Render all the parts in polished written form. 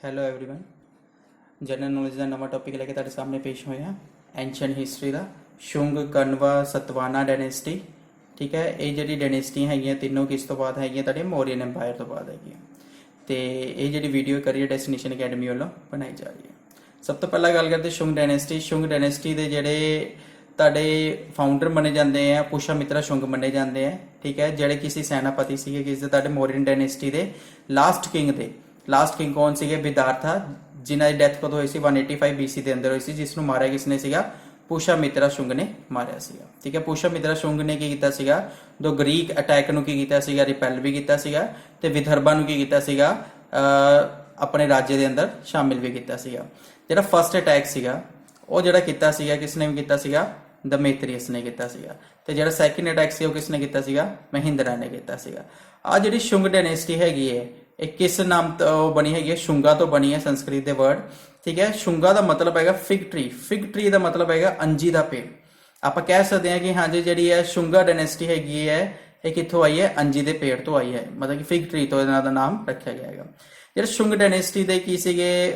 Hello everyone general knowledge ਦਾ ਨਵਾਂ topic ਲੈ ਕੇ ਤੁਹਾਡੇ ਸਾਹਮਣੇ ਪੇਸ਼ ਹੋਇਆ ਐਂਸ਼ੀਅੰਟ ਹਿਸਟਰੀ ਦਾ ਸ਼ੁੰਗ ਕਨਵਾ ਸਤਵਾਨਾ ਡਾਇਨੈਸਟੀ। ਠੀਕ ਹੈ, ਇਹ ਜਿਹੜੀ ਡਾਇਨੈਸਟੀਆਂ ਹੈਗੀਆਂ ਤਿੰਨੋਂ ਕਿਸ ਤੋਂ ਬਾਅਦ ਹੈਗੀਆਂ ਤੁਹਾਡੇ ਮੌਰੀਅਨ ਐਮਪਾਇਰ ਤੋਂ ਬਾਅਦ ਹੈਗੀਆਂ। ਤੇ ਇਹ ਜਿਹੜੀ ਵੀਡੀਓ ਕਰੀਅਰ ਡੈਸਟੀਨੇਸ਼ਨ ਅਕੈਡਮੀ ਵੱਲੋਂ ਬਣਾਈ ਜਾ ਰਹੀ ਹੈ। ਸਭ ਤੋਂ ਪਹਿਲਾਂ ਗੱਲ ਕਰਦੇ ਸ਼ੁੰਗ ਡਾਇਨੈਸਟੀ। ਸ਼ੁੰਗ ਡਾਇਨੈਸਟੀ ਦੇ ਜਿਹੜੇ ਤੁਹਾਡੇ ਫਾਊਂਡਰ ਮੰਨੇ ਜਾਂਦੇ ਆ ਪੁਸ਼ਾਮਿਤਰਾ ਸ਼ੁੰਗ ਮੰਨੇ ਜਾਂਦੇ ਆ। ਠੀਕ ਹੈ, ਜਿਹੜੇ ਕਿਸੇ ਸੈਨਾਪਤੀ ਸੀਗੇ ਕਿਸੇ ਤੁਹਾਡੇ ਮੌਰੀਅਨ ਡਾਇਨੈਸਟੀ ਦੇ ਲਾਸਟ ਕਿੰਗ ਕੌਣ ਸੀਗੇ? ਵਿਦਾਰਥਾ, ਜਿਨ੍ਹਾਂ ਦੀ ਡੈਥ ਕਦੋਂ ਹੋਈ ਸੀ? 185 BC ਦੇ ਅੰਦਰ ਹੋਈ ਸੀ, ਜਿਸ ਨੂੰ ਮਾਰਿਆ ਕਿਸਨੇ ਸੀਗਾ? ਪੁਸ਼ਾਮਿਤਰਾ ਸ਼ੁੰਗ ਨੇ ਮਾਰਿਆ ਸੀਗਾ। ਠੀਕ ਹੈ, ਪੁਸ਼ਾਮਿਤਰਾ ਸ਼ੁੰਗ ਨੇ ਕੀ ਕੀਤਾ ਸੀਗਾ? ਦੋ ਗ੍ਰੀਕ ਅਟੈਕ ਨੂੰ ਕੀ ਕੀਤਾ ਸੀਗਾ? ਰਿਪੈਲ ਵੀ ਕੀਤਾ ਸੀਗਾ, ਤੇ ਵਿਦਰਭਾ ਨੂੰ ਕੀ ਕੀਤਾ ਸੀਗਾ? ਆਪਣੇ ਰਾਜੇ ਦੇ ਅੰਦਰ ਸ਼ਾਮਿਲ ਵੀ ਕੀਤਾ ਸੀਗਾ। ਜਿਹੜਾ ਫਸਟ ਅਟੈਕ ਸੀਗਾ ਉਹ ਜਿਹੜਾ ਕੀਤਾ ਸੀਗਾ ਕਿਸਨੇ ਵੀ ਕੀਤਾ ਸੀਗਾ? ਦਮੇਤਰੀਅਸ ਨੇ ਕੀਤਾ ਸੀਗਾ। ਤੇ ਜਿਹੜਾ ਸੈਕਿੰਡ ਅਟੈਕ ਸੀ ਉਹ ਕਿਸਨੇ ਕੀਤਾ ਸੀਗਾ? ਮਹਿੰਦਰਾ ਨੇ ਕੀਤਾ ਸੀਗਾ। ਆ ਜਿਹੜੀ ਸ਼ੁੰਗ ਡਾਇਨੈਸਟੀ ਹੈਗੀ ਹੈ ਇਹ ਕਿਸ ਨਾਮ ਤੋਂ ਬਣੀ ਹੈਗੀ ਹੈ? ਸ਼ੁੰਗਾ ਤੋਂ ਬਣੀ ਹੈ, ਸੰਸਕ੍ਰਿਤ ਦੇ ਵਰਡ। ਠੀਕ ਹੈ, ਸ਼ੁੰਗਾ ਦਾ ਮਤਲਬ ਹੈਗਾ ਫਿਗ ਟਰੀ। ਫਿਗ ਟਰੀ ਦਾ ਮਤਲਬ ਹੈਗਾ ਅੰਜੀ ਦਾ ਪੇੜ। ਆਪਾਂ ਕਹਿ ਸਕਦੇ ਹਾਂ ਕਿ ਹਾਂਜੀ ਜਿਹੜੀ ਹੈ ਸ਼ੁੰਗਾ ਡਾਇਨੈਸਟੀ ਹੈਗੀ ਹੈ ਇਹ ਕਿੱਥੋਂ ਆਈ ਹੈ? ਅੰਜੀ ਦੇ ਪੇੜ ਤੋਂ ਆਈ ਹੈ, ਮਤਲਬ ਕਿ ਫਿਗ ਟਰੀ ਤੋਂ ਇਹਨਾਂ ਦਾ ਨਾਮ ਰੱਖਿਆ ਗਿਆ ਹੈਗਾ। ਜਿਹੜੇ ਸ਼ੁੰਗ ਡਾਇਨੈਸਟੀ ਦੇ ਕੀ ਸੀਗੇ?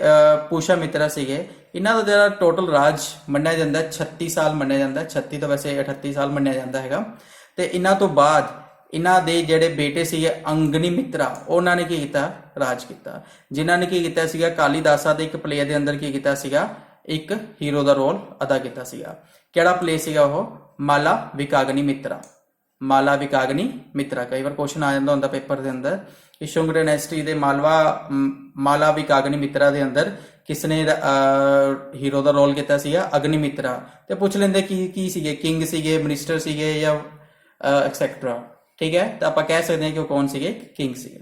ਪੁਸ਼ਾਮਿਤਰਾ ਸੀਗੇ। ਇਹਨਾਂ ਦਾ ਜਿਹੜਾ ਟੋਟਲ ਰਾਜ ਮੰਨਿਆ ਜਾਂਦਾ 36 ਸਾਲ ਮੰਨਿਆ ਜਾਂਦਾ। 36 ਤੋਂ ਵੈਸੇ 38 ਸਾਲ ਮੰਨਿਆ ਜਾਂਦਾ ਹੈਗਾ। ਤੇ ਇਹਨਾਂ ਤੋਂ ਬਾਅਦ ਇਹਨਾਂ ਦੇ ਜਿਹੜੇ ਬੇਟੇ ਸੀਗੇ ਅੰਗਨੀਮਿਤਰਾ, ਉਹਨਾਂ ਨੇ ਕੀ ਕੀਤਾ? ਰਾਜ ਕੀਤਾ। ਜਿਨ੍ਹਾਂ ਨੇ ਕੀ ਕੀਤਾ ਸੀਗਾ? ਕਾਲੀਦਾਸਾ ਦੇ ਇੱਕ ਪਲੇ ਦੇ ਅੰਦਰ ਕੀ ਕੀਤਾ ਸੀਗਾ? ਇੱਕ ਹੀਰੋ ਦਾ ਰੋਲ ਅਦਾ ਕੀਤਾ ਸੀਗਾ। ਕਿਹੜਾ ਪਲੇ ਸੀਗਾ ਉਹ? ਮਾਲਾ ਵਿਕਾਗਨੀ ਮਿਤਰਾ। ਕਈ ਵਾਰ ਕੁਐਸਚਨ ਆ ਜਾਂਦਾ ਹੁੰਦਾ ਪੇਪਰ ਦੇ ਅੰਦਰ ਕਿ ਸ਼ੁੰਗ ਡਾਇਨੈਸਟੀ ਦੇ ਮਾਲਾ ਵਿਕਾਗਨੀ ਮਿਤਰਾ ਦੇ ਅੰਦਰ ਕਿਸਨੇ ਹੀਰੋ ਦਾ ਰੋਲ ਕੀਤਾ ਸੀਗਾ? ਅਗਨੀਮਿਤਰਾ। ਤੇ ਪੁੱਛ ਲੈਂਦੇ ਕੀ ਸੀਗੇ? ਕਿੰਗ ਸੀਗੇ, ਮਿਨਿਸਟਰ ਸੀਗੇ, ਜਾਂ ਐਕਸੈਕਟਰਾ। ਠੀਕ ਹੈ, ਤਾਂ ਆਪਾਂ ਕਹਿ ਸਕਦੇ ਹਾਂ ਕਿ ਉਹ ਕੌਣ ਸੀਗੇ? ਕਿੰਗ ਸੀਗੇ।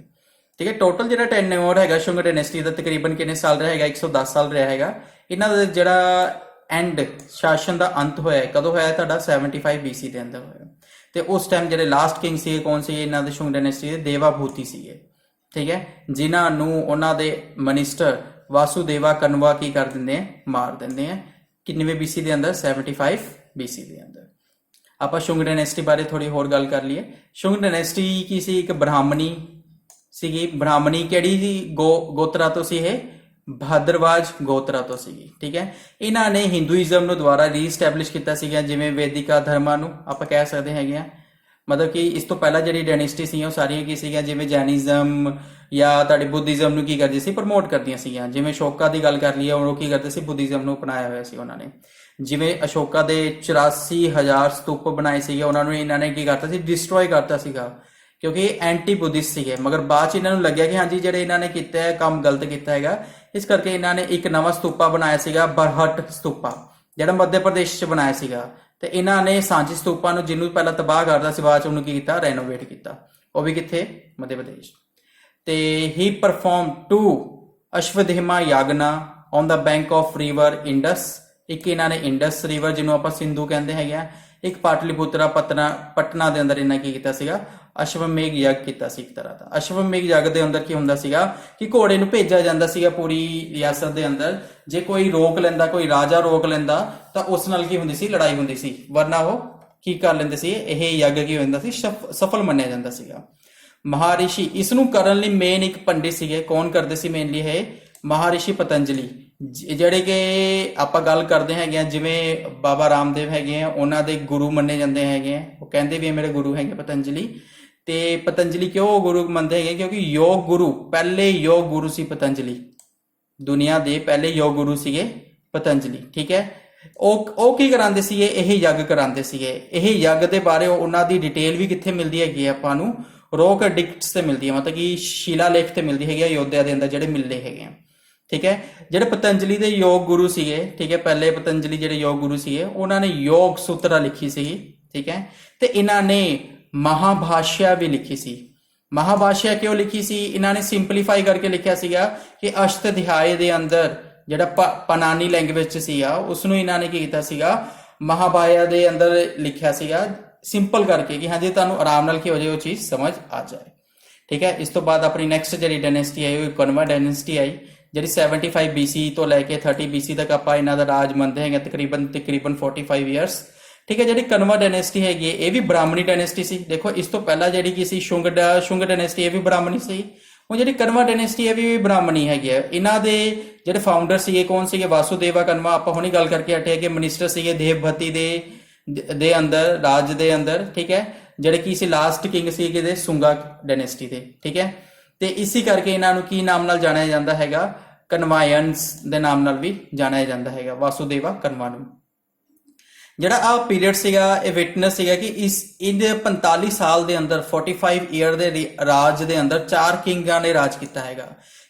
ਠੀਕ ਹੈ, ਟੋਟਲ ਜਿਹੜਾ ਟੈਨਿਓਰ ਹੈਗਾ ਸ਼ੁੰਗ ਡਾਇਨੈਸਟੀ ਦਾ ਤਕਰੀਬਨ ਕਿੰਨੇ ਸਾਲ ਰਿਹਾ ਹੈਗਾ? 110 ਸਾਲ ਰਿਹਾ ਹੈਗਾ। ਇਹਨਾਂ ਦਾ ਜਿਹੜਾ ਐਂਡ ਸ਼ਾਸਨ ਦਾ ਅੰਤ ਹੋਇਆ ਕਦੋਂ ਹੋਇਆ? ਤੁਹਾਡਾ 75 BC ਦੇ ਅੰਦਰ ਹੋਇਆ। ਤੇ ਉਸ ਟਾਈਮ ਜਿਹੜੇ ਲਾਸਟ ਕਿੰਗ ਸੀਗੇ ਕੌਣ ਸੀਗੇ ਇਹਨਾਂ ਦੇ ਸ਼ੁੰਗ ਡਾਇਨੈਸਟੀ ਦੇ? ਦੇਵਾਭੂਤੀ ਸੀਗੇ। ਠੀਕ ਹੈ, ਜਿਨ੍ਹਾਂ ਨੂੰ ਉਹਨਾਂ ਦੇ ਮਨਿਸਟਰ ਵਾਸੂਦੇਵਾ ਕਨਵਾ ਕੀ ਕਰ ਦਿੰਦੇ ਆ? ਮਾਰ ਦਿੰਦੇ ਆ। ਕਿੰਨਵੇਂ BC ਦੇ ਅੰਦਰ? 75 BC ਦੇ ਅੰਦਰ। ਆਪਾਂ ਸ਼ੁੰਗ ਡਾਇਨੈਸਟੀ ਬਾਰੇ ਥੋੜੀ ਹੋਰ ਗੱਲ ਕਰ ਲਈਏ। ਸ਼ੁੰਗ ਡਾਇਨੈਸਟੀ ਕੀ ਸੀ? ਇੱਕ ਬ੍ਰਾਹਮਣੀ ਸੀਗੀ। ਬ੍ਰਾਹਮਣੀ ਕਿਹੜੀ ਗੋਤਰਾ ਤੋਂ ਸੀ? ਇਹ ਭਾਦਰਵਾਜ ਗੋਤਰਾ ਤੋਂ ਸੀਗੀ। ਠੀਕ ਹੈ, ਇਹਨਾਂ ਨੇ ਹਿੰਦੂਇਜ਼ਮ ਨੂੰ ਦੁਬਾਰਾ ਰੀਸਟੈਬਲਿਸ਼ ਕੀਤਾ ਸੀਗਾ, ਜਿਵੇਂ ਵੈਦਿਕਾ ਧਰਮਾਂ ਨੂੰ ਆਪਾਂ ਕਹਿ ਸਕਦੇ ਹੈਗੇ ਆ। ਮਤਲਬ ਕਿ ਇਸ ਤੋਂ ਪਹਿਲਾਂ ਜਿਹੜੀ ਡਾਇਨੈਸਟੀ ਸੀ ਉਹ ਸਾਰੀਆਂ ਕੀ ਸੀਗੀਆਂ? ਜਿਵੇਂ ਜੈਨਿਜ਼ਮ ਜਾਂ ਤੁਹਾਡੇ ਬੁੱਧਿਜ਼ਮ ਨੂੰ ਕੀ ਕਰਦੀ ਸੀ? ਪ੍ਰਮੋਟ ਕਰਦੀਆਂ ਸੀਗੀਆਂ। ਜਿਵੇਂ ਅਸ਼ੋਕਾ ਦੀ ਗੱਲ ਕਰ ਲਈਏ, ਉਹ ਕੀ ਕਰਦੇ ਸੀ? ਬੁੱਧਿਜ਼ਮ ਨੂੰ ਅਪਣਾਇਆ ਹੋਇਆ ਸੀ ਉਹਨਾਂ ਨੇ। ਜਿਵੇਂ ਅਸ਼ੋਕਾ ਦੇ 84,000 ਸਤੂਪ ਬਣਾਏ ਸੀਗੇ, ਉਹਨਾਂ ਨੂੰ ਇਹਨਾਂ ਨੇ ਕੀ ਕਰਤਾ ਸੀ? ਡਿਸਟਰੋਏ ਕਰਤਾ ਸੀਗਾ, ਕਿਉਂਕਿ ਇਹ ਐਂਟੀ ਬੁੱਧਿਸਟ ਸੀਗੇ। ਮਗਰ ਬਾਅਦ ਚ ਇਹਨਾਂ ਨੂੰ ਲੱਗਿਆ ਕਿ ਹਾਂਜੀ ਜਿਹੜੇ ਇਹਨਾਂ ਨੇ ਕੀਤਾ ਹੈ ਕੰਮ ਗਲਤ ਕੀਤਾ ਹੈਗਾ, ਇਸ ਕਰਕੇ ਇਹਨਾਂ ਨੇ ਇੱਕ ਨਵਾਂ ਸਤੂਪਾ ਬਣਾਇਆ ਸੀਗਾ, ਬਰਹਟ ਸਤੂਪਾ, ਜਿਹੜਾ ਮੱਧ ਪ੍ਰਦੇਸ਼ ਚ ਬਣਾਇਆ ਸੀਗਾ। ਤੇ ਇਹਨਾਂ ਨੇ ਸਾਂਚੀ ਸਤੂਪਾ ਨੂੰ, ਜਿਹਨੂੰ ਪਹਿਲਾਂ ਤਬਾਹ ਕਰਦਾ ਸੀ, ਬਾਅਦ ਚ ਉਹਨੂੰ ਕੀ ਕੀਤਾ? ਰੈਨੋਵੇਟ ਕੀਤਾ। ਉਹ ਵੀ ਕਿੱਥੇ? ਮੱਧ ਪ੍ਰਦੇਸ਼। ਤੇ ਹੀ ਪਰਫਾਰਮ 2 ਅਸ਼ਵਧੇਮਾ yagna on the bank of river Indus. ਇੱਕ ਇਹਨਾਂ ਨੇ ਇੰਡਸ ਰਿਵਰ, ਜਿਹਨੂੰ ਆਪਾਂ ਸਿੰਧੂ ਕਹਿੰਦੇ ਹੈਗੇ ਆ। ਇੱਕ ਪਾਟਲੀਪੁਤਰਾ ਪਟਨਾ ਦੇ ਅੰਦਰ ਇਹਨਾਂ ਕੀ ਕੀਤਾ ਸੀਗਾ? ਅਸ਼ਵਮੇਘ ਯੱਗ ਕੀਤਾ ਸੀ ਇੱਕ ਤਰ੍ਹਾਂ ਦਾ। ਅਸ਼ਵਮੇਘ ਯੱਗ ਦੇ ਅੰਦਰ ਕੀ ਹੁੰਦਾ ਸੀਗਾ ਕਿ ਘੋੜੇ ਨੂੰ ਭੇਜਿਆ ਜਾਂਦਾ ਸੀਗਾ ਪੂਰੀ ਰਿਆਸਤ ਦੇ ਅੰਦਰ। ਜੇ ਕੋਈ ਰੋਕ ਲੈਂਦਾ, ਕੋਈ ਰਾਜਾ ਰੋਕ ਲੈਂਦਾ, ਤਾਂ ਉਸ ਨਾਲ ਕੀ ਹੁੰਦੀ ਸੀ? ਲੜਾਈ ਹੁੰਦੀ ਸੀ। ਵਰਨਾ ਉਹ ਕੀ ਕਰ ਲੈਂਦੇ ਸੀ? ਇਹ ਯੱਗ ਕੀ ਹੋ ਜਾਂਦਾ ਸੀ? ਸਫਲ ਮੰਨਿਆ ਜਾਂਦਾ ਸੀਗਾ। ਮਹਾਰਿਸ਼ੀ ਇਸ ਨੂੰ ਕਰਨ ਲਈ ਮੇਨ ਇੱਕ ਪੰਡਿਤ ਸੀਗੇ। ਕੌਣ ਕਰਦੇ ਸੀ ਮੇਨਲੀ? ਇਹ ਮਹਾਰਿਸ਼ੀ ਪਤੰਜਲੀ, ਜਿਹੜੇ ਕਿ ਆਪਾਂ ਗੱਲ ਕਰਦੇ ਹੈਗੇ ਆ ਜਿਵੇਂ ਬਾਬਾ ਰਾਮਦੇਵ ਹੈਗੇ ਆ, ਉਹਨਾਂ ਦੇ ਗੁਰੂ ਮੰਨੇ ਜਾਂਦੇ ਹੈਗੇ ਆ। ਉਹ ਕਹਿੰਦੇ ਵੀ ਮੇਰੇ ਗੁਰੂ ਹੈਗੇ ਪਤੰਜਲੀ। ਤੇ ਪਤੰਜਲੀ ਕਿਉਂ ਗੁਰੂ ਮੰਨਦੇ ਹੈਗੇ? ਕਿਉਂਕਿ ਯੋਗ ਗੁਰੂ, ਪਹਿਲੇ ਯੋਗ ਗੁਰੂ ਸੀ ਪਤੰਜਲੀ। ਦੁਨੀਆ ਦੇ ਪਹਿਲੇ ਯੋਗ ਗੁਰੂ ਸੀਗੇ ਪਤੰਜਲੀ। ਠੀਕ ਹੈ, ਉਹ ਕੀ ਕਰਾਉਂਦੇ ਸੀਗੇ? ਇਹ ਯੱਗ ਕਰਾਉਂਦੇ ਸੀਗੇ। ਇਹ ਯੱਗ ਦੇ ਬਾਰੇ ਉਹਨਾਂ ਦੀ ਡਿਟੇਲ ਵੀ ਕਿੱਥੇ ਮਿਲਦੀ ਹੈਗੀ ਆਪਾਂ ਨੂੰ? ਰੋਕ ਐਡਿਕਟਸ ਤੇ ਮਿਲਦੀ ਹੈ, ਮਤਲਬ ਕਿ ਸ਼ਿਲਾਲੇਖ ਤੇ ਮਿਲਦੀ ਹੈਗੀ, ਅਯੋਧਿਆ ਦੇ ਅੰਦਰ ਜਿਹੜੇ ਮਿਲਦੇ ਹੈਗੇ ਆ। ਠੀਕ ਹੈ, ਜਿਹੜੇ ਪਤੰਜਲੀ ਦੇ ਯੋਗ ਗੁਰੂ ਸੀਗੇ, ਠੀਕ ਹੈ, ਪਹਿਲੇ ਪਤੰਜਲੀ ਜਿਹੜੇ ਯੋਗ ਗੁਰੂ ਸੀਗੇ, ਉਹਨਾਂ ਨੇ ਯੋਗ ਸੂਤਰਾ ਲਿਖੀ ਸੀਗੀ। ਠੀਕ ਹੈ, ਤੇ ਇਹਨਾਂ ਨੇ ਮਹਾਭਾਸ਼ਿਆ ਵੀ ਲਿਖੀ ਸੀ। ਮਹਾਭਾਸ਼ਿਆ ਕਿਉਂ ਲਿਖੀ ਸੀ? ਇਹਨਾਂ ਨੇ ਸਿੰਪਲੀਫਾਈ ਕਰਕੇ ਲਿਖਿਆ ਸੀਗਾ ਕਿ ਅਸ਼ਟ ਅਧਿਆਏ ਦੇ ਅੰਦਰ ਜਿਹੜਾ ਪਨਾਨੀ ਲੈਂਗੁਏਜ ਚ ਸੀਗਾ, ਉਸ ਨੂੰ ਇਹਨਾਂ ਨੇ ਕੀ ਕੀਤਾ ਸੀਗਾ? ਮਹਾਭਾਸ਼ਾ ਦੇ ਅੰਦਰ ਲਿਖਿਆ ਸੀਗਾ, ਸਿੰਪਲ ਕਰਕੇ, ਕਿ ਹਾਂਜੀ ਤੁਹਾਨੂੰ ਆਰਾਮ ਨਾਲ ਕੀ ਹੋ ਜਾਏ, ਉਹ ਚੀਜ਼ ਸਮਝ ਆ ਜਾਏ। ਠੀਕ ਹੈ, ਇਸ ਤੋਂ ਬਾਅਦ ਆਪਣੀ ਨੈਕਸਟ ਜਿਹੜੀ ਡਾਇਨੈਸਟੀ ਆਈ ਉਹ ਕਨਵਾ ਡਾਇਨੈਸਟੀ ਆਈ, ਜਿਹੜੀ 75 BC ਤੋਂ ਲੈ ਕੇ 30 BC ਤੱਕ ਆਪਾਂ ਇਹਨਾਂ ਦਾ ਰਾਜ ਮੰਨਦੇ ਹੈਗੇ, ਤਕਰੀਬਨ 45 ਇਅਰਸ। ਠੀਕ ਹੈ, ਜਿਹੜੀ ਕਨਵਾ ਡਾਇਨੈਸਟੀ ਹੈਗੀ ਇਹ ਵੀ ਬ੍ਰਾਹਮਣੀ ਡਾਇਨੈਸਟੀ ਸੀ। ਦੇਖੋ ਇਸ ਤੋਂ ਪਹਿਲਾਂ ਜਿਹੜੀ ਕੀ ਸੀ ਸ਼ੁੰਗ ਡਾਇਨੈਸਟੀ, ਇਹ ਵੀ ਬ੍ਰਾਹਮਣੀ ਸੀ। ਹੁਣ ਜਿਹੜੀ ਕਨਵਾ ਡਾਇਨੈਸਟੀ ਹੈ ਵੀ ਬ੍ਰਾਹਮਣੀ ਹੈਗੀ ਹੈ। ਇਹਨਾਂ ਦੇ ਜਿਹੜੇ ਫਾਊਂਡਰ ਸੀਗੇ ਕੌਣ ਸੀਗੇ? ਵਾਸੁਦੇਵਾ ਕਨਵਾ, ਆਪਾਂ ਹੁਣੇ ਗੱਲ ਕਰਕੇ ਹਟੇ ਕਿ ਮਿਨਿਸਟਰ ਸੀਗੇ ਦੇਵਭੱਤੀ ਦੇ ਅੰਦਰ, ਰਾਜ ਦੇ ਅੰਦਰ, ਠੀਕ ਹੈ, ਜਿਹੜੇ ਕੀ ਸੀ ਲਾਸਟ ਕਿੰਗ ਸੀਗੇ ਦੇ ਸੁੰਗਾ ਡਾਇਨੈਸਟੀ ਦੇ, ਠੀਕ ਹੈ। ਤੇ ਇਸੇ ਕਰਕੇ ਇਹਨਾਂ ਨੂੰ ਕੀ ਨਾਮ ਨਾਲ ਜਾਣਿਆ ਜਾਂਦਾ ਹੈਗਾ? ਕਨਵਾਇਅਨਸ ਦੇ ਨਾਮ ਨਾਲ ਵੀ ਜਾਣਿਆ ਜਾਂਦਾ ਹੈਗਾ ਵਾਸੁਦੇਵਾ ਕਨਵਾ ਨੂੰ। ਜਿਹੜਾ ਆ ਪੀਰੀਅਡ ਸੀਗਾ ਇਹ ਵਿਟਨੈਸ ਸੀਗਾ ਕਿ ਇਹਦੇ 45 ਸਾਲ ਦੇ ਅੰਦਰ 45 ਈਅਰ ਦੇ ਰਾਜ ਦੇ ਅੰਦਰ 4 ਕਿੰਗਾਂ ਨੇ ਰਾਜ ਕੀਤਾ ਹੈਗਾ।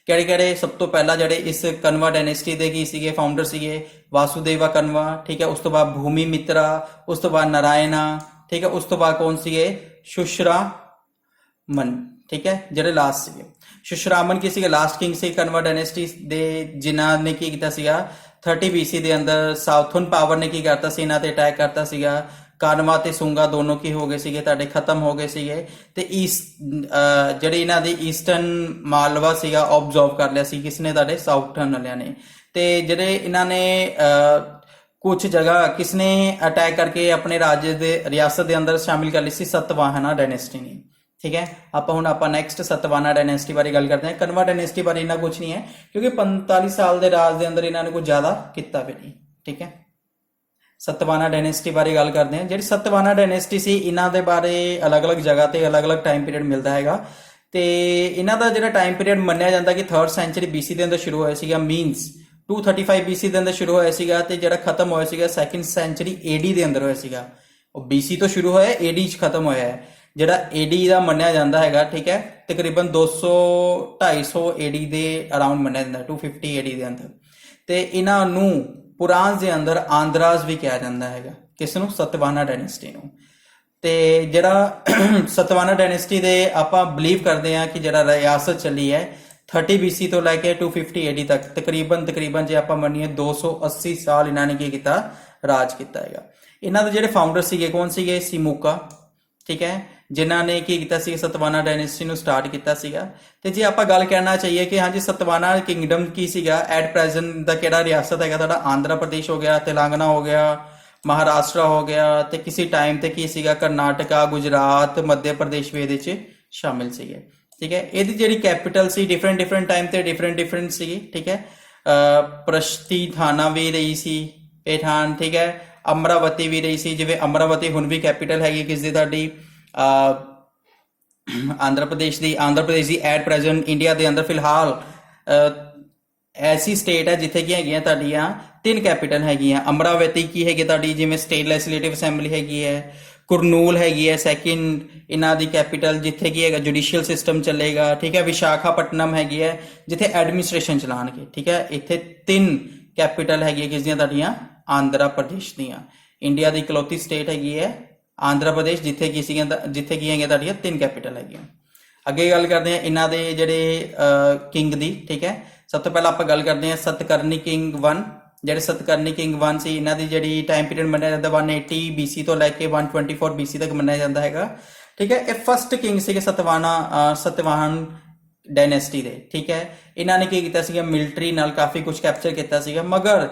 ਕਿਹੜੇ ਕਿਹੜੇ? ਸਭ ਤੋਂ ਪਹਿਲਾਂ ਜਿਹੜੇ ਇਸ ਕਨਵਾ ਡਾਇਨੈਸਟੀ ਦੇ ਕੀ ਸੀਗੇ ਫਾਊਂਡਰ ਸੀਗੇ? ਵਾਸੁਦੇਵਾ ਕਨਵਾ, ਠੀਕ ਹੈ। ਉਸ ਤੋਂ ਬਾਅਦ ਭੂਮੀ ਮਿਤਰਾ, ਉਸ ਤੋਂ ਬਾਅਦ ਨਾਰਾਇਣਾ, ਠੀਕ ਹੈ। ਉਸ ਤੋਂ ਬਾਅਦ ਕੌਣ ਸੀਗੇ? ਸ਼ੁਸ਼ਰਾਮਨ, ਠੀਕ ਹੈ, ਜਿਹੜੇ ਲਾਸਟ ਸੀਗੇ। ਸ਼ੁਸ਼ਰਾਮਨ ਕੀ ਸੀਗੇ? ਲਾਸਟ ਕਿੰਗ ਸੀ ਕਨਵਾ ਡਾਇਨੈਸਟੀ ਦੇ, ਜਿਨ੍ਹਾਂ ਨੇ ਕੀ ਕੀਤਾ ਸੀਗਾ 30 BC ਦੇ ਅੰਦਰ ਸਾਊਥਰਨ ਪਾਵਰ ਨੇ ਕੀ ਕਰਤਾ ਸੀ ਇਹਨਾਂ ਤੇ ਅਟੈਕ ਕਰਤਾ ਸੀਗਾ। ਕਾਨਵਾ ਤੇ ਸੁੰਗਾ ਦੋਨੋਂ ਕੀ ਹੋ ਗਏ ਸੀਗੇ ਤੁਹਾਡੇ ਖਤਮ ਹੋ ਗਏ ਸੀਗੇ। ਤੇ ਜਿਹੜੇ ਇਹਨਾਂ ਦੇ ਈਸਟਰਨ ਮਾਲਵਾ ਸੀਗਾ ਆਬਜ਼ਰਵ ਕਰ ਲਿਆ ਸੀ ਕਿਸਨੇ? ਤੁਹਾਡੇ ਸਾਊਥਰਨ ਵਾਲਿਆਂ ਨੇ। ਤੇ ਜਿਹੜੇ ਇਹਨਾਂ ਨੇ ਕੁਝ ਜਗ੍ਹਾ ਕਿਸਨੇ ਅਟੈਕ ਕਰਕੇ ਆਪਣੇ ਰਾਜ ਦੇ ਰਿਆਸਤ ਦੇ ਅੰਦਰ ਸ਼ਾਮਿਲ ਕਰ ਲਈ ਸੀ? ਸਤਵਾਹਨਾ ਡਾਇਨੈਸਟੀ ਨੇ, ਠੀਕ ਹੈ। ਆਪਾਂ ਨੈਕਸਟ ਸਤਵਾਹਨਾ ਡਾਇਨੈਸਟੀ ਬਾਰੇ ਗੱਲ ਕਰਦੇ ਹਾਂ। ਕਨਵਾ ਡਾਇਨੈਸਟੀ ਬਾਰੇ ਇੰਨਾ ਕੁਝ ਨਹੀਂ ਹੈ ਕਿਉਂਕਿ 45 ਸਾਲ ਦੇ ਰਾਜ ਦੇ ਅੰਦਰ ਇਹਨਾਂ ਨੇ ਕੁਝ ਜ਼ਿਆਦਾ ਕੀਤਾ ਵੀ ਨਹੀਂ, ਠੀਕ ਹੈ। ਸਤਵਾਹਨਾ ਡਾਇਨੈਸਟੀ ਬਾਰੇ ਗੱਲ ਕਰਦੇ ਹਾਂ। ਜਿਹੜੀ ਸਤਵਾਹਨਾ ਡਾਇਨੈਸਟੀ ਸੀ ਇਹਨਾਂ ਦੇ ਬਾਰੇ ਅਲੱਗ-ਅਲੱਗ ਜਗ੍ਹਾ ਤੇ ਅਲੱਗ-ਅਲੱਗ ਟਾਈਮ ਪੀਰੀਅਡ ਮਿਲਦਾ ਹੈਗਾ। ਤੇ ਇਹਨਾਂ ਦਾ ਜਿਹੜਾ ਟਾਈਮ ਪੀਰੀਅਡ ਮੰਨਿਆ ਜਾਂਦਾ ਕਿ 3rd ਸੈਂਚੁਰੀ BC ਦੇ ਅੰਦਰ ਸ਼ੁਰੂ ਹੋਇਆ ਸੀਗਾ, ਮੀਨਸ 235 BC ਦੇ ਅੰਦਰ ਸ਼ੁਰੂ ਹੋਇਆ ਸੀਗਾ ਤੇ ਜਿਹੜਾ ਖਤਮ ਹੋਇਆ ਸੀਗਾ 2nd ਸੈਂਚੁਰੀ AD ਦੇ ਅੰਦਰ ਹੋਇਆ ਸੀਗਾ। ਉਹ BC ਤੋਂ ਸ਼ੁਰੂ ਹੋਇਆ, AD 'ਚ ਖਤਮ ਹੋਇਆ ਹੈ। ਜਿਹੜਾ AD ਦਾ ਮੰਨਿਆ ਜਾਂਦਾ ਹੈਗਾ, ਠੀਕ ਹੈ, ਤਕਰੀਬਨ 200-250 AD ਦੇ ਅਰਾਊਂਡ ਮੰਨਿਆ ਜਾਂਦਾ, 250 AD ਦੇ ਅੰਦਰ। ਤੇ ਇਹਨਾਂ ਨੂੰ ਪੁਰਾਣ ਦੇ ਅੰਦਰ ਆਂਧਰਾਜ ਵੀ ਕਿਹਾ ਜਾਂਦਾ ਹੈਗਾ। ਕਿਸ ਨੂੰ? ਸਤਵਾਹਨਾ ਡਾਇਨੈਸਟੀ ਨੂੰ। ਤੇ ਜਿਹੜਾ ਸਤਵਾਹਨਾ ਡਾਇਨੈਸਟੀ ਦੇ ਆਪਾਂ ਬਲੀਵ ਕਰਦੇ ਹਾਂ ਕਿ ਜਿਹੜਾ ਰਿਆਸਤ ਚੱਲੀ ਹੈ 30 BC ਤੋਂ ਲੈ ਕੇ 250 AD ਤੱਕ, ਤਕਰੀਬਨ ਜੇ ਆਪਾਂ ਮੰਨੀਏ 280 ਸਾਲ ਇਹਨਾਂ ਨੇ ਕੀ ਕੀਤਾ? ਰਾਜ ਕੀਤਾ ਹੈਗਾ। ਇਹਨਾਂ ਦੇ ਜਿਹੜੇ ਫਾਊਂਡਰ ਸੀਗੇ ਕੌਣ ਸੀਗੇ? ਸਿਮੂਕਾ, ਠੀਕ ਹੈ, ਜਿਨ੍ਹਾਂ ਨੇ ਕੀ ਕੀਤਾ ਸੀ ਸਤਵਾਹਨਾ ਡਾਇਨੈਸਟੀ ਨੂੰ ਸਟਾਰਟ ਕੀਤਾ ਸੀਗਾ। ਤੇ ਜੇ ਆਪਾਂ ਗੱਲ ਕਰਨਾ ਚਾਹੀਏ ਕਿ ਹਾਂਜੀ ਸਤਵਾਹਨਾ ਕਿੰਗਡਮ ਕੀ ਸੀਗਾ ਐਟ ਪ੍ਰੈਜ਼ੈਂਟ ਦਾ ਕਿਹੜਾ ਰਿਆਸਤ ਹੈਗਾ ਤੁਹਾਡਾ? ਆਂਧਰਾ ਪ੍ਰਦੇਸ਼ ਹੋ ਗਿਆ, ਤੇਲੰਗਾਨਾ ਹੋ ਗਿਆ, ਮਹਾਰਾਸ਼ਟਰ ਹੋ ਗਿਆ, ਤੇ ਕਿਸੇ ਟਾਈਮ ਤੇ ਕੀ ਸੀਗਾ ਕਰਨਾਟਕਾ, ਗੁਜਰਾਤ, ਮੱਧ ਪ੍ਰਦੇਸ਼ ਵੀ ਇਹਦੇ 'ਚ ਸ਼ਾਮਿਲ ਸੀਗੇ, ਠੀਕ ਹੈ। ਇਹਦੀ ਜਿਹੜੀ ਕੈਪੀਟਲ ਸੀ ਡਿਫਰੈਂਟ ਟਾਈਮ ਤੇ ਡਿਫਰੈਂਟ ਸੀਗੀ, ਠੀਕ ਹੈ। ਪ੍ਰਸ਼ਤੀਥਾਨਾ ਵੀ ਰਹੀ ਸੀ ਪੇਠਾਨ, ਠੀਕ ਹੈ। ਅਮਰਾਵਤੀ ਵੀ ਰਹੀ ਸੀ, ਜਿਵੇਂ ਅਮਰਾਵਤੀ ਹੁਣ ਵੀ ਕੈਪੀਟਲ ਹੈਗੀ ਕਿਸ ਦੀ? ਤੁਹਾਡੀ ਆਂਧਰਾ ਪ੍ਰਦੇਸ਼ ਦੀ ਐਟ ਪ੍ਰੈਜ਼ੈਂਟ ਇੰਡੀਆ ਦੇ ਅੰਦਰ ਫਿਲਹਾਲ ਐਸੀ ਸਟੇਟ ਹੈ ਜਿੱਥੇ ਕੀ ਹੈਗੀਆਂ ਤੁਹਾਡੀਆਂ 3 ਕੈਪੀਟਲ ਹੈਗੀਆਂ। ਅਮਰਾਵਤੀ ਕੀ ਹੈਗੀ ਤੁਹਾਡੀ ਜਿਵੇਂ ਸਟੇਟ ਲੈਜਿਸਲੇਟਿਵ ਅਸੈਂਬਲੀ ਹੈਗੀ ਹੈ। ਕੁਰਨੂਲ ਹੈਗੀ ਹੈ ਸੈਕਿੰਡ ਇਹਨਾਂ ਦੀ ਕੈਪੀਟਲ ਜਿੱਥੇ ਕੀ ਹੈਗਾ ਜੁਡੀਸ਼ੀਅਲ ਸਿਸਟਮ ਚੱਲੇਗਾ, ਠੀਕ ਹੈ। ਵਿਸ਼ਾਖਾਪਟਨਮ ਹੈਗੀ ਹੈ ਜਿੱਥੇ ਐਡਮਿਨਿਸਟ੍ਰੇਸ਼ਨ ਚਲਾਉਣਗੇ, ਠੀਕ ਹੈ। ਇੱਥੇ 3 ਕੈਪੀਟਲ ਹੈਗੀ ਕਿਸ ਦੀਆਂ ਤੁਹਾਡੀਆਂ? ਆਂਧਰਾ ਪ੍ਰਦੇਸ਼ ਦੀਆਂ। ਇੰਡੀਆ ਦੀ ਇਕਲੌਤੀ ਸਟੇਟ ਹੈਗੀ ਹੈ ਆਂਧਰਾ ਪ੍ਰਦੇਸ਼ ਜਿੱਥੇ ਕੀ ਹੈਗੀਆਂ ਤੁਹਾਡੀਆਂ 3 ਕੈਪੀਟਲ ਹੈਗੀਆਂ। ਅੱਗੇ ਗੱਲ ਕਰਦੇ ਹਾਂ ਇਹਨਾਂ ਦੇ ਜਿਹੜੇ ਕਿੰਗ ਦੀ, ਠੀਕ ਹੈ। ਸਭ ਤੋਂ ਪਹਿਲਾਂ ਆਪਾਂ ਗੱਲ ਕਰਦੇ ਹਾਂ ਸਤਕਰਨੀ ਕਿੰਗ 1। ਜਿਹੜੇ ਸਤਕਰਨੀ ਕਿੰਗ 1 ਸੀ ਇਹਨਾਂ ਦੀ ਜਿਹੜੀ ਟਾਈਮ ਪੀਰੀਅਡ ਮੰਨਿਆ ਜਾਂਦਾ 180 BC ਤੋਂ ਲੈ ਕੇ 124 BC ਤੱਕ ਮੰਨਿਆ ਜਾਂਦਾ ਹੈਗਾ, ਠੀਕ ਹੈ। ਇਹ ਫਸਟ ਕਿੰਗ ਸੀਗੇ ਸਤਵਾਹਨ ਡਾਇਨੈਸਟੀ ਦੇ, ਠੀਕ ਹੈ। ਇਹਨਾਂ ਨੇ ਕੀ ਕੀਤਾ ਸੀਗਾ ਮਿਲਟਰੀ ਨਾਲ ਕਾਫੀ ਕੁਝ ਕੈਪਚਰ ਕੀਤਾ ਸੀਗਾ, ਮਗਰ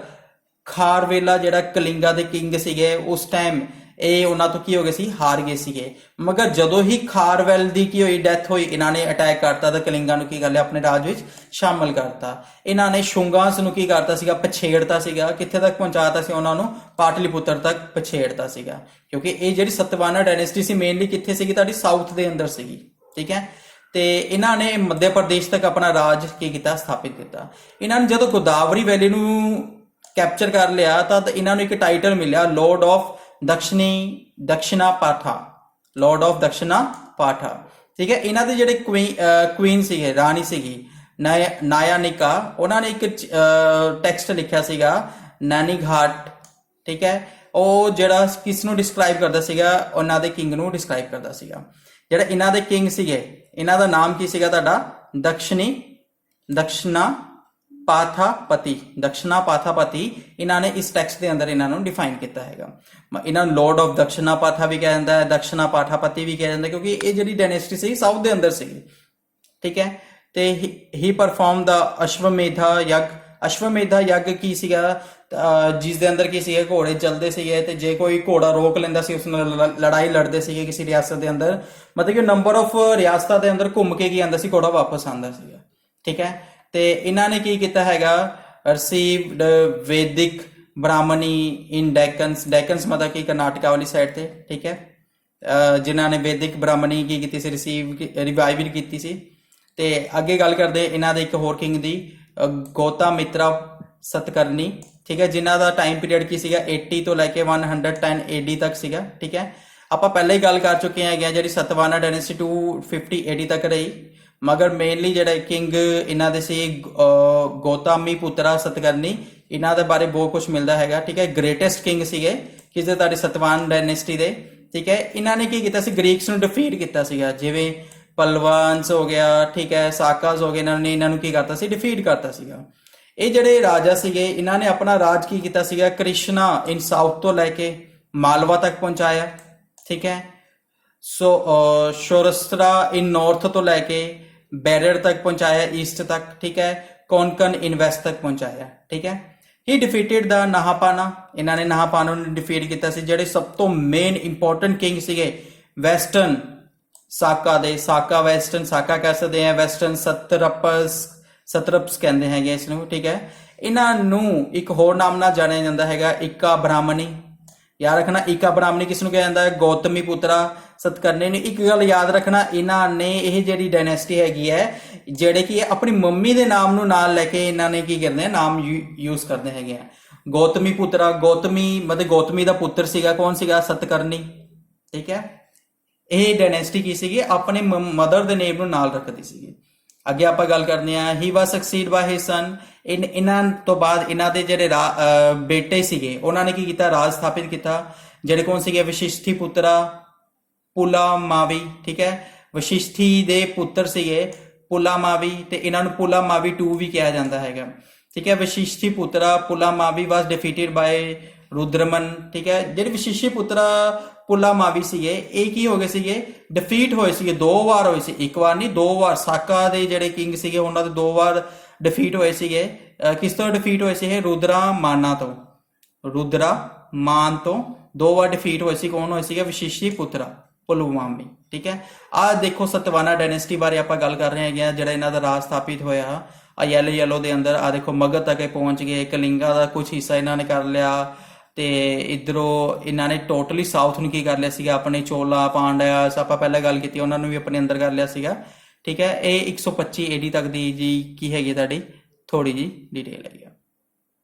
ਖਾਰਵੇਲਾ ਜਿਹੜਾ ਕਲਿੰਗਾ ਦੇ ਕਿੰਗ ਸੀਗੇ ਉਸ ਟਾਈਮ ਇਹ ਉਹਨਾਂ ਤੋਂ ਕੀ ਹੋ ਗਏ ਸੀ? ਹਾਰ ਗਏ ਸੀਗੇ। ਮਗਰ ਜਦੋਂ ਹੀ ਖਾਰਵੇਲ ਦੀ ਕੀ ਹੋਈ ਡੈਥ ਹੋਈ ਇਹਨਾਂ ਨੇ ਅਟੈਕ ਕਰਤਾ ਤਾਂ ਕਲਿੰਗਾ ਨੂੰ ਕੀ ਕਰ ਲਿਆ ਆਪਣੇ ਰਾਜ ਵਿੱਚ ਸ਼ਾਮਲ ਕਰਤਾ। ਇਹਨਾਂ ਨੇ ਸ਼ੁੰਗਾਸ ਨੂੰ ਕੀ ਕਰਤਾ ਸੀਗਾ? ਪਛੇੜਤਾ ਸੀਗਾ। ਕਿੱਥੇ ਤੱਕ ਪਹੁੰਚਾਤਾ ਸੀ ਉਹਨਾਂ ਨੂੰ? ਪਾਟਲੀਪੁੱਤਰ ਤੱਕ ਪਛੇੜਤਾ ਸੀਗਾ, ਕਿਉਂਕਿ ਇਹ ਜਿਹੜੀ ਸਤਵਾਹਨਾ ਡਾਇਨੈਸਟੀ ਸੀ ਮੇਨਲੀ ਕਿੱਥੇ ਸੀਗੀ? ਤੁਹਾਡੀ ਸਾਊਥ ਦੇ ਅੰਦਰ ਸੀਗੀ, ਠੀਕ ਹੈ। ਤੇ ਇਹਨਾਂ ਨੇ ਮੱਧ ਪ੍ਰਦੇਸ਼ ਤੱਕ ਆਪਣਾ ਰਾਜ ਕੀ ਕੀਤਾ? ਸਥਾਪਿਤ ਕੀਤਾ। ਇਹਨਾਂ ਨੇ ਜਦੋਂ ਗੋਦਾਵਰੀ ਵੈਲੀ ਨੂੰ ਕੈਪਚਰ ਕਰ ਲਿਆ ਤਾਂ ਇਹਨਾਂ ਨੂੰ ਇੱਕ ਟਾਈਟਲ ਮਿਲਿਆ ਲੋਰਡ ਆਫ ਦਕਸ਼ਿਨਾ ਪਾਠਾ, ਠੀਕ ਹੈ। ਇਹਨਾਂ ਦੇ ਜਿਹੜੇ ਕੁਈਨ ਸੀਗੇ ਰਾਣੀ ਸੀਗੀ ਨਾਯਾਨਿਕਾ, ਉਹਨਾਂ ਨੇ ਇੱਕ ਟੈਕਸਟ ਲਿਖਿਆ ਸੀਗਾ ਨਾਨੀ ਘਾਟ, ਠੀਕ ਹੈ। ਉਹ ਜਿਹੜਾ ਕਿਸ ਨੂੰ ਡਿਸਕ੍ਰਾਈਬ ਕਰਦਾ ਸੀਗਾ? ਉਹਨਾਂ ਦੇ ਕਿੰਗ ਨੂੰ ਡਿਸਕ੍ਰਾਈਬ ਕਰਦਾ ਸੀਗਾ। ਜਿਹੜਾ ਇਹਨਾਂ ਦੇ ਕਿੰਗ ਸੀਗੇ ਇਹਨਾਂ ਦਾ ਨਾਮ ਕੀ ਸੀਗਾ ਤੁਹਾਡਾ? ਦਕਸ਼ਨਾ ਪਾਥਾਪਤੀ। ਇਹਨਾਂ ਨੇ ਇਸ ਟੈਕਸਟ ਦੇ ਅੰਦਰ ਇਹਨਾਂ ਨੂੰ ਡਿਫਾਈਨ ਕੀਤਾ ਹੈਗਾ। ਇਹਨਾਂ ਨੂੰ ਲੋਰਡ ਆਫ ਦਕਸ਼ਨਾ ਪਾਥਾ ਵੀ ਕਿਹਾ ਜਾਂਦਾ ਹੈ, ਦਕਸ਼ਨਾ ਪਾਠਾਪਤੀ ਵੀ ਕਿਹਾ ਜਾਂਦਾ, ਕਿਉਂਕਿ ਇਹ ਜਿਹੜੀ ਡਾਇਨੈਸਟੀ ਸੀ ਸਾਊਥ ਦੇ ਅੰਦਰ ਸੀਗੀ, ਠੀਕ ਹੈ। ਤੇ ਹੀ ਪਰਫਾਰਮ ਦਾ ਅਸ਼ਵਮੇਧਾ ਯੱਗ ਅਸ਼ਵਮੇਧਾ ਯੱਗ ਕੀ ਸੀਗਾ, ਜਿਸ ਦੇ ਅੰਦਰ ਕੀ ਸੀਗੇ ਘੋੜੇ ਚੱਲਦੇ ਸੀਗੇ ਤੇ ਜੇ ਕੋਈ ਘੋੜਾ ਰੋਕ ਲੈਂਦਾ ਸੀ ਉਸ ਨਾਲ ਲੜਾਈ ਲੜਦੇ ਸੀਗੇ ਕਿਸੇ ਰਿਆਸਤ ਦੇ ਅੰਦਰ, ਮਤਲਬ ਕਿ ਨੰਬਰ ਆਫ ਰਿਆਸਤਾਂ ਦੇ ਅੰਦਰ ਘੁੰਮ ਕੇ ਕੀ ਆਂਦਾ ਸੀ, ਘੋੜਾ ਵਾਪਸ ਆਂਦਾ ਸੀਗਾ। ਠੀਕ ਹੈ, ਤੇ ਇਹਨਾਂ ਨੇ ਕੀ ਕੀਤਾ ਹੈਗਾ, ਰਿਸੀਵਡ ਵੈਦਿਕ ਬ੍ਰਾਹਮਣੀ ਇਨ ਡੈਕਨਸ ਮਤਲਬ ਕਿ ਕਰਨਾਟਕਾ ਵਾਲੀ ਸਾਈਡ ਤੇ। ਠੀਕ ਹੈ, ਜਿਨ੍ਹਾਂ ਨੇ ਵੈਦਿਕ ਬ੍ਰਾਹਮਣੀ ਕੀ ਕੀਤੀ ਸੀ, ਰਿਵਾਈਵਲ ਕੀਤੀ ਸੀ। ਤੇ ਅੱਗੇ ਗੱਲ ਕਰਦੇ ਇਹਨਾਂ ਦੇ ਇੱਕ ਹੋਰ ਕਿੰਗ ਦੀ, ਗੌਤਮਿਤਰਾ ਸਤਕਰਨੀ। ਠੀਕ ਹੈ, ਜਿਨ੍ਹਾਂ ਦਾ ਟਾਈਮ ਪੀਰੀਅਡ ਕੀ ਸੀਗਾ 80 ਤੋਂ ਲੈ ਕੇ 110 AD ਤੱਕ ਸੀਗਾ। ਠੀਕ ਹੈ, ਆਪਾਂ ਪਹਿਲਾਂ ਹੀ ਗੱਲ ਕਰ ਚੁੱਕੇ ਹੈਗੇ ਆ ਜਿਹੜੀ ਸਤਵਾਹਨਾ ਡਾਇਨੈਸਟੀ 250 AD ਤੱਕ ਰਹੀ, ਮਗਰ ਮੇਨਲੀ ਜਿਹੜਾ ਕਿੰਗ ਇਹਨਾਂ ਦੇ ਸੀ ਗੌਤਮੀ ਪੁੱਤਰਾ ਸਤਕਰਨੀ, ਇਹਨਾਂ ਦੇ ਬਾਰੇ ਬਹੁਤ ਕੁਝ ਮਿਲਦਾ ਹੈਗਾ। ਠੀਕ ਹੈ, ਗ੍ਰੇਟੈਸਟ ਕਿੰਗ ਸੀਗੇ ਕਿਸੇ ਤੁਹਾਡੀ ਸਤਵਾਹਨ ਡਾਇਨੈਸਟੀ ਦੇ। ਠੀਕ ਹੈ, ਇਹਨਾਂ ਨੇ ਕੀ ਕੀਤਾ ਸੀ, ਗ੍ਰੀਕਸ ਨੂੰ ਡਿਫੀਟ ਕੀਤਾ ਸੀਗਾ, ਜਿਵੇਂ ਪਲਵਾਨਸ ਹੋ ਗਿਆ, ਠੀਕ ਹੈ, ਸਾਕਾਸ ਹੋ ਗਏ, ਇਹਨਾਂ ਨੂੰ ਕੀ ਕਰਤਾ ਸੀ, ਡਿਫੀਟ ਕਰਤਾ ਸੀਗਾ। ਇਹ ਜਿਹੜੇ ਰਾਜਾ ਸੀਗੇ ਇਹਨਾਂ ਨੇ ਆਪਣਾ ਰਾਜ ਕੀ ਕੀਤਾ ਸੀਗਾ, ਕ੍ਰਿਸ਼ਨਾ ਇਨ ਸਾਊਥ ਤੋਂ ਲੈ ਕੇ ਮਾਲਵਾ ਤੱਕ ਪਹੁੰਚਾਇਆ। ਠੀਕ ਹੈ, ਸ਼ੋਰਸਤਰਾ ਇਨ ਨਾਰਥ ਤੋਂ ਲੈ ਕੇ ਬੈਰਰ ਤੱਕ ਪਹੁੰਚਾਇਆ, ਈਸਟ ਤੱਕ। ਠੀਕ ਹੈ, ਕੋਨਕਨ ਇਨ ਵੈਸਟ ਤੱਕ ਪਹੁੰਚਾਇਆ। ਠੀਕ ਹੈ, ਹੀ ਡਿਫੀਟਡ ਦਾ ਨਾਹਾਪਾਨਾ, ਇਹਨਾਂ ਨੇ ਨਾਹਾਪਾਨਾ ਨੂੰ ਡਿਫੀਟ ਕੀਤਾ ਸੀ। ਜਿਹੜੇ ਸਭ ਤੋਂ ਮੇਨ ਇੰਪੋਰਟੈਂਟ ਕਿੰਗ ਸੀਗੇ ਵੈਸਟਰਨ ਸਾਕਾ ਦੇ, ਸਾਕਾ ਵੈਸਟਰਨ ਸਾਕਾ ਕਹਿ ਸਕਦੇ ਆ, ਵੈਸਟਰਨ ਸਤਰਪਸ ਕਹਿੰਦੇ ਹੈਗੇ ਇਸ ਨੂੰ। ਠੀਕ ਹੈ, ਇਹਨਾਂ ਨੂੰ ਇੱਕ ਹੋਰ ਨਾਮ ਨਾਲ ਜਾਣਿਆ ਜਾਂਦਾ ਹੈਗਾ, ਈਕਾ ਬ੍ਰਾਹਮਣੀ। ਯਾਦ ਰੱਖਣਾ, ਈਕਾ ਬ੍ਰਾਹਮਣੀ ਕਿਸ ਨੂੰ ਕਿਹਾ ਜਾਂਦਾ ਹੈ, ਗੌਤਮੀ ਪੁੱਤਰਾ ਸਤਕਰਨੀ ਨੇ। ਇੱਕ ਗੱਲ ਯਾਦ ਰੱਖਣਾ, ਇਹਨਾਂ ਨੇ ਇਹ ਜਿਹੜੀ ਡਾਇਨੈਸਟੀ ਹੈਗੀ ਹੈ ਜਿਹੜੇ ਕਿ ਆਪਣੀ ਮੰਮੀ ਦੇ ਨਾਮ ਨੂੰ ਨਾਲ ਲੈ ਕੇ ਇਹਨਾਂ ਨੇ ਕੀ ਕਰਦੇ ਆ, ਨਾਮ ਯੂਜ਼ ਕਰਦੇ ਹੈਗੇ ਆ। ਗੌਤਮੀ ਪੁੱਤਰਾ, ਗੌਤਮੀ ਮਤਲਬ ਗੌਤਮੀ ਦਾ ਪੁੱਤਰ ਸੀਗਾ, ਕੌਣ ਸੀਗਾ, ਸਤਕਰਨੀ। ਠੀਕ ਹੈ, ਇਹ ਡਾਇਨੈਸਟੀ ਕੀ ਸੀਗੀ, ਆਪਣੇ ਮਦਰ ਦੇ ਨੇਮ ਨੂੰ ਨਾਲ ਰੱਖਦੀ ਸੀਗੀ। ਅੱਗੇ ਆਪਾਂ ਗੱਲ ਕਰਦੇ ਆ, ਹੀ ਵਾਸ ਸਕਸੀਡ ਬਾਈ ਹਿਸ ਸਨ। ਇਹਨਾਂ ਤੋਂ ਬਾਅਦ ਇਹਨਾਂ ਦੇ ਜਿਹੜੇ ਬੇਟੇ ਸੀਗੇ ਉਹਨਾਂ ਨੇ ਕੀ ਕੀਤਾ, ਰਾਜ ਸਥਾਪਿਤ ਕੀਤਾ। ਜਿਹੜੇ ਕੌਣ ਸੀਗੇ, ਵਸ਼ਿਸ਼ਠੀ ਪੁੱਤਰਾ ਪੁਲਾਮਾਵੀ। ਠੀਕ ਹੈ, ਵਸ਼ਿਸ਼ਠੀ ਦੇ ਪੁੱਤਰ ਸੀਗੇ ਪੁਲਾਮਾਵੀ, ਤੇ ਇਹਨਾਂ ਨੂੰ ਪੁਲਾਮਾਵੀ 2 ਵੀ ਕਿਹਾ ਜਾਂਦਾ ਹੈਗਾ। ਠੀਕ ਹੈ, ਵਸ਼ਿਸ਼ਠੀ ਪੁੱਤਰਾ ਪੁਲਾਮਾਵੀ ਵਾਸ ਡਿਫੀਟਡ ਬਾਈ ਰੁਦਰਮਨ। ਠੀਕ ਹੈ, ਜਿਹੜੇ ਵਸ਼ਿਸ਼ਠੀ ਪੁੱਤਰਾ ਪੁਲਾਮਾਵੀ ਸੀਗੇ ਇਹ ਕੀ ਹੋ ਗਏ ਸੀਗੇ, ਡਿਫੀਟ ਹੋਏ ਸੀਗੇ, 2 ਵਾਰ ਹੋਏ ਸੀ, ਇੱਕ ਵਾਰ ਨਹੀਂ 2 ਵਾਰ। ਸਾਕਾ ਦੇ ਜਿਹੜੇ ਕਿੰਗ ਸੀਗੇ ਉਹਨਾਂ ਦੇ 2 ਵਾਰ ਡਿਫੀਟ ਹੋਏ ਸੀਗੇ। ਕਿਸ ਤੋਂ ਡਿਫੀਟ ਹੋਏ ਸੀ, ਇਹ ਰੁਦਰਾਮਾਨ ਤੋਂ 2 ਵਾਰ ਡਿਫੀਟ ਹੋਏ ਸੀ। ਕੌਣ ਹੋਏ ਸੀਗੇ, ਵਸ਼ਿਸ਼ਠੀ ਪੁੱਤਰਾ ਪੁਲਵਾਮੀ। ਠੀਕ ਹੈ, ਆਹ ਦੇਖੋ ਸਤਵਾਹਨਾ ਡਾਇਨੈਸਟੀ ਬਾਰੇ ਆਪਾਂ ਗੱਲ ਕਰ ਰਹੇ ਹੈਗੇ ਆ, ਜਿਹੜਾ ਇਹਨਾਂ ਦਾ ਰਾਜ ਸਥਾਪਿਤ ਹੋਇਆ। ਆ ਯੈਲੋ ਦੇ ਅੰਦਰ ਆ ਦੇਖੋ ਮਗਧ ਤੱਕ ਪਹੁੰਚ ਗਏ, ਕਲਿੰਗਾ ਦਾ ਕੁਝ ਹਿੱਸਾ ਇਹਨਾਂ ਨੇ ਕਰ ਲਿਆ, ਤੇ ਇਧਰੋਂ ਇਹਨਾਂ ਨੇ ਟੋਟਲੀ ਸਾਊਥ ਨੂੰ ਕੀ ਕਰ ਲਿਆ ਸੀਗਾ, ਆਪਣੇ ਚੋਲਾ ਪਾਂਡਿਆਸ ਆਪਾਂ ਪਹਿਲਾਂ ਗੱਲ ਕੀਤੀ ਉਹਨਾਂ ਨੂੰ ਵੀ ਆਪਣੇ ਅੰਦਰ ਕਰ ਲਿਆ ਸੀਗਾ। ਠੀਕ ਹੈ, ਇਹ 125 AD ਤੱਕ ਦੀ ਜੀ ਕੀ ਹੈਗੀ ਤੁਹਾਡੀ ਥੋੜੀ ਜੀ ਡਿਟੇਲ ਹੈਗੀ।